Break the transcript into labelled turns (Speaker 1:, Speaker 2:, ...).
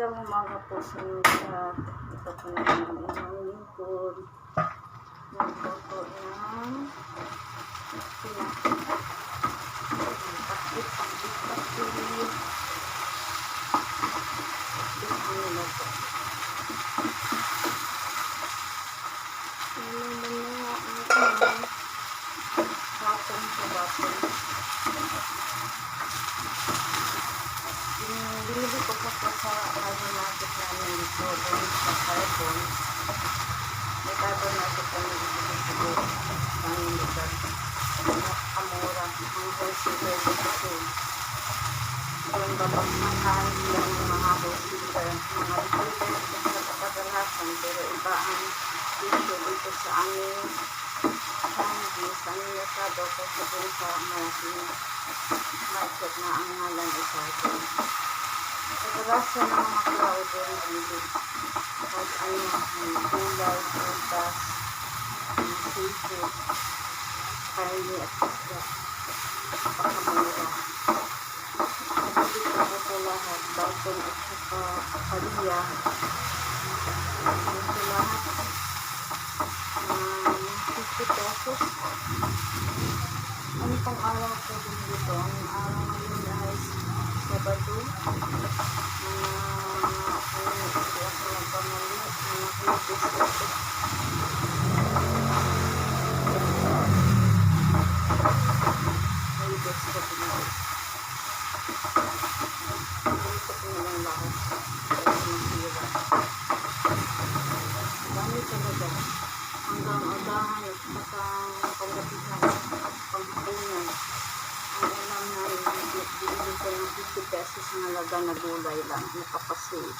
Speaker 1: Magandang umaga po sa inyo lahat. Ito po naman ang inyong lingkod. Nagluto ng pakit. Ito nila po. Ano na ang baton sa baton. Binili ko po sa market namin dito doon sa carbon. May carbon market kami dito sa buong aming lugar. Napakamura. Ang wholesaler dito. Doon babaksakan yung mga wholesaler. Mga retailer dito sa kapagalasan. Pero iba ang issue dito sa aming sa aming nasado kasi doon sa malaking market na ang ngalan ay carbon. Kadalasan ng mga tao doon dito. Kahit ano, gulay, prutas, seafood, karne at isda. Napakamura. Nabili ko po ito lahat. Baton at saka palya. Ito lahat. 50 pesos. Ano pang araw ko din dito? Ang araw ngayon ay Sabado. Hindi ako nagpamali. Huwebes kasi. Huwebes ko pinag. Dito ko nalang lahat. Kasi masira. Dami talaga. Hanggang agahan at saka panggabihan. Panghapunan. Ang ulam na binili ko ng 50 pesos ang halaga na gulay lang. Nakapasave.